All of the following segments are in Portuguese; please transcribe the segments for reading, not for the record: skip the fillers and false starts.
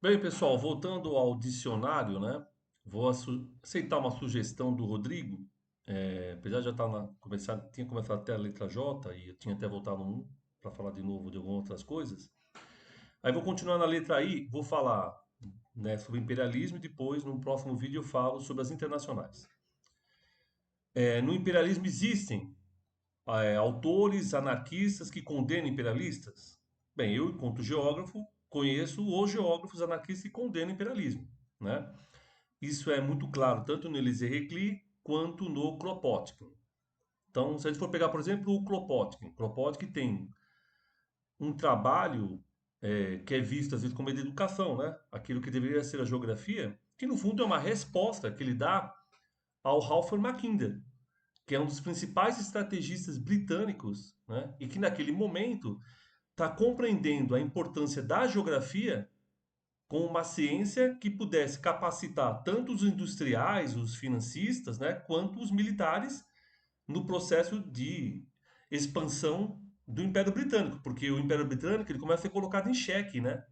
Bem, pessoal, voltando ao dicionário, né? Vou aceitar uma sugestão do Rodrigo. Apesar de já estar tinha começado até a letra J e eu tinha até voltado um para falar de novo de algumas outras coisas. Aí vou continuar na letra I, vou falar, né, sobre imperialismo e depois, no próximo vídeo, eu falo sobre as internacionais. No imperialismo existem autores anarquistas que condenam imperialistas? Bem, eu, enquanto geógrafo, conheço os geógrafos anarquistas que condenam imperialismo, né? Isso é muito claro tanto no Elisée Reclus quanto no Kropotkin. Então, se a gente for pegar, por exemplo, o Kropotkin tem um trabalho que é visto às vezes como educação, né? Aquilo que deveria ser a geografia, que no fundo é uma resposta que ele dá ao Halford Mackinder, que é um dos principais estrategistas britânicos, né? E que naquele momento está compreendendo a importância da geografia com uma ciência que pudesse capacitar tanto os industriais, os financistas, né, quanto os militares no processo de expansão do Império Britânico, porque o Império Britânico ele começa a ser colocado em xeque, né?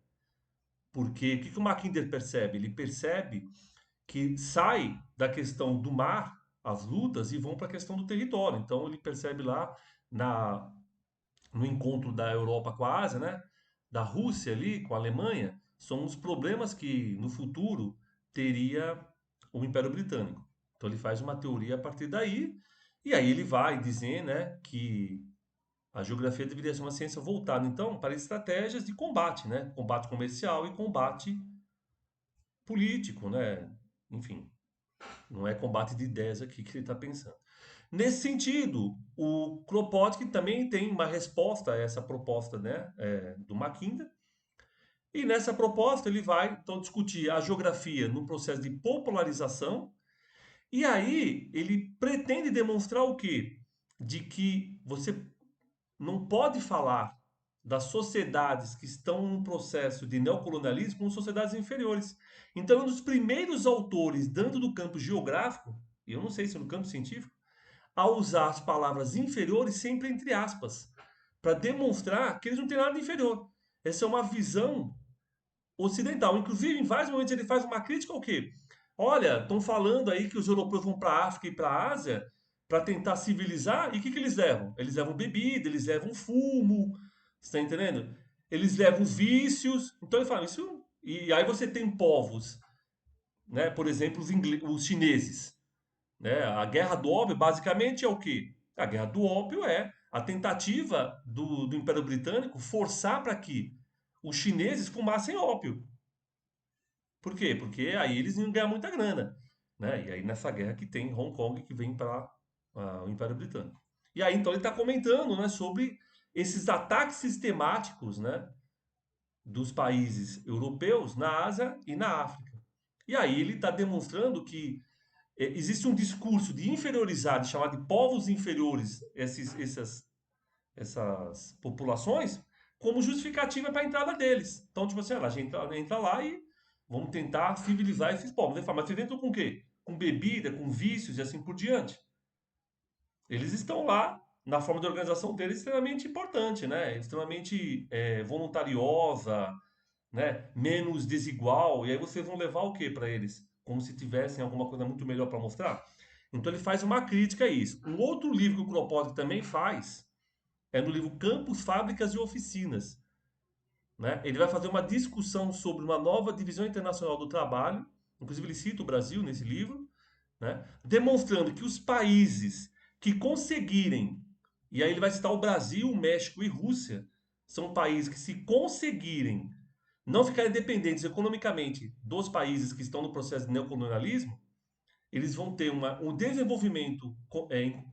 Porque o que o Mackinder percebe? Ele percebe que sai da questão do mar as lutas e vão para a questão do território. Então ele percebe lá na no encontro da Europa com a Ásia, né? Da Rússia ali com a Alemanha, são os problemas que no futuro teria o Império Britânico. Então ele faz uma teoria a partir daí, e aí ele vai dizer, né, que a geografia deveria ser uma ciência voltada então para estratégias de combate, né? Combate comercial e combate político, né? Enfim, não é combate de ideias aqui que ele está pensando. Nesse sentido, o Kropotkin também tem uma resposta a essa proposta, né, do Mackinder. E nessa proposta ele vai então discutir a geografia no processo de popularização. E aí ele pretende demonstrar o quê? De que você não pode falar das sociedades que estão no processo de neocolonialismo como sociedades inferiores. Então, um dos primeiros autores, dentro do campo geográfico, e eu não sei se no campo científico, a usar as palavras inferiores sempre entre aspas, para demonstrar que eles não têm nada de inferior. Essa é uma visão ocidental. Inclusive, em vários momentos ele faz uma crítica ao quê? Olha, estão falando aí que os europeus vão para a África e para a Ásia para tentar civilizar, e o que eles levam? Eles levam bebida, eles levam fumo, você está entendendo? Eles levam vícios. Então ele fala isso. E aí você tem povos, né? Por exemplo, os chineses, né? A guerra do ópio basicamente é o quê? A guerra do ópio é a tentativa do Império Britânico forçar para que os chineses fumassem ópio. Por quê? Porque aí eles iam ganhar muita grana, né? E aí nessa guerra que tem Hong Kong que vem para o Império Britânico. E aí então ele está comentando, né, sobre esses ataques sistemáticos, né, dos países europeus na Ásia e na África. E aí ele está demonstrando que existe um discurso de inferiorizar, de chamar de povos inferiores essas populações, como justificativa para a entrada deles. Então, tipo assim, a gente entra lá e vamos tentar civilizar esses povos. Ele fala, mas vocês entram com o quê? Com bebida, com vícios e assim por diante. Eles estão lá na forma de organização deles extremamente importante, né? Extremamente voluntariosa, né? Menos desigual. E aí vocês vão levar o que para eles? Como se tivessem alguma coisa muito melhor para mostrar? Então ele faz uma crítica a isso. Um outro livro que o Kropotkin também faz é no livro Campos, Fábricas e Oficinas. Né? Ele vai fazer uma discussão sobre uma nova divisão internacional do trabalho, inclusive ele cita o Brasil nesse livro, né? Demonstrando que os países que conseguirem, e aí ele vai citar o Brasil, México e Rússia, são países que se conseguirem não ficarem dependentes economicamente dos países que estão no processo de neocolonialismo, eles vão ter um desenvolvimento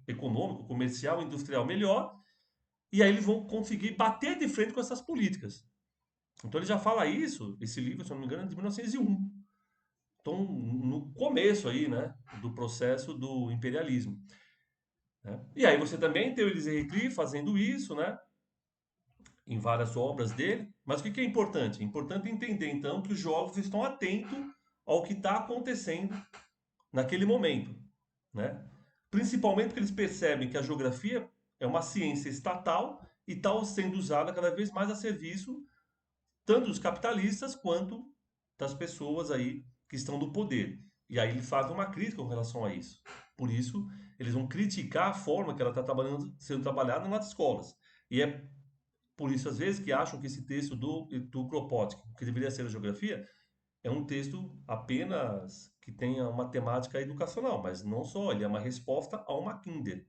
econômico, comercial, industrial melhor, e aí eles vão conseguir bater de frente com essas políticas. Então ele já fala isso, esse livro, se não me engano, é de 1901. Então, no começo aí, né, do processo do imperialismo. Né? E aí você também tem o Elisée Reclus fazendo isso, né, em várias obras dele. Mas o que é importante? É importante entender, então, que os jovens estão atentos ao que está acontecendo naquele momento, né? Principalmente porque eles percebem que a geografia é uma ciência estatal e está sendo usada cada vez mais a serviço tanto dos capitalistas quanto das pessoas aí que estão no poder. E aí eles fazem uma crítica com relação a isso. Por isso, eles vão criticar a forma que ela está trabalhando, sendo trabalhada nas escolas. E é por isso, às vezes, que acham que esse texto do Kropotkin, que deveria ser a geografia, é um texto apenas que tenha uma temática educacional, mas não só, ele é uma resposta ao Mackinder,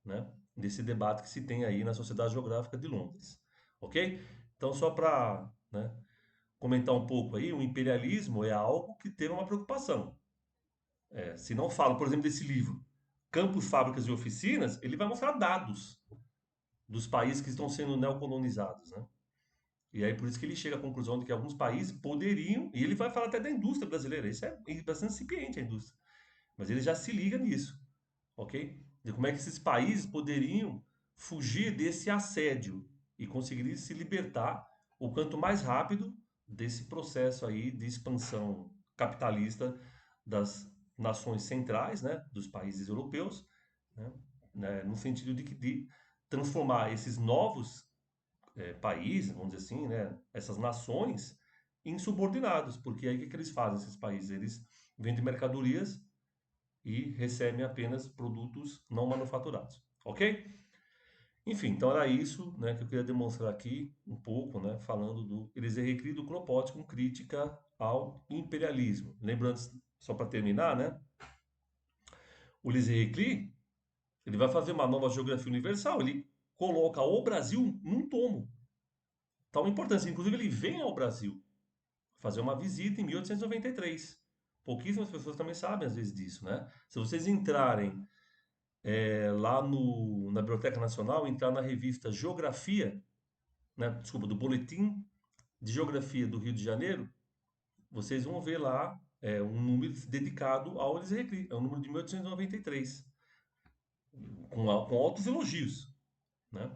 né? Desse debate que se tem aí na Sociedade Geográfica de Londres, ok? Então, só para, né, comentar um pouco aí, o imperialismo é algo que teve uma preocupação. Se não fala, por exemplo, desse livro, Campos, Fábricas e Oficinas, ele vai mostrar dados dos países que estão sendo neocolonizados, né? E aí por isso que ele chega à conclusão de que alguns países poderiam, e ele vai falar até da indústria brasileira, isso é bastante incipiente a indústria, mas ele já se liga nisso, ok? De como é que esses países poderiam fugir desse assédio e conseguir se libertar o quanto mais rápido desse processo aí de expansão capitalista das nações centrais, né, dos países europeus, né, no sentido de transformar esses novos países, vamos dizer assim, né, essas nações, em subordinados, porque aí o que, que eles fazem, esses países? Eles vendem mercadorias e recebem apenas produtos não manufaturados, ok? Enfim, então era isso, né, que eu queria demonstrar aqui um pouco, né, falando do Elisée Reclus do Kropotkin com crítica ao imperialismo. Lembrando, só para terminar, né, o Elisée Reclus, ele vai fazer uma nova geografia universal, ele coloca o Brasil num tomo. Tal importância, inclusive ele vem ao Brasil fazer uma visita em 1893. Pouquíssimas pessoas também sabem às vezes disso, né? Se vocês entrarem lá na Biblioteca Nacional, entrar na revista Geografia, né, desculpa, do Boletim de Geografia do Rio de Janeiro, vocês vão ver lá um número dedicado ao Elisée Reclus, é o número de 1893, com altos elogios, né?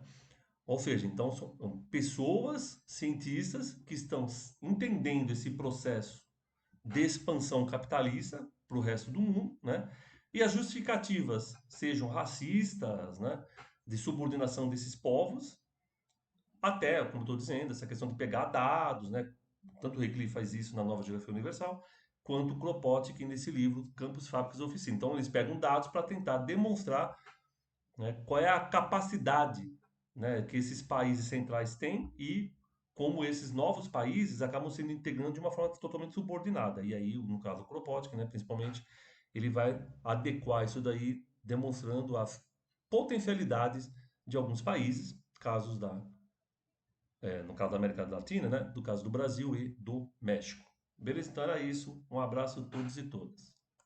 Ou seja, então são pessoas, cientistas, que estão entendendo esse processo de expansão capitalista para o resto do mundo, né? E as justificativas sejam racistas, né? De subordinação desses povos, até, como estou dizendo, essa questão de pegar dados, né? Tanto o Reclus faz isso na Nova Geografia Universal, quanto o Kropotkin nesse livro Campos, Fábricas e Oficinas. Então, eles pegam dados para tentar demonstrar, né, qual é a capacidade, né, que esses países centrais têm e como esses novos países acabam sendo integrando de uma forma totalmente subordinada. E aí, no caso do Kropotkin, né, principalmente, ele vai adequar isso daí, demonstrando as potencialidades de alguns países, casos no caso da América Latina, né, do caso do Brasil e do México. Beleza? Então era isso. Um abraço a todos e todas.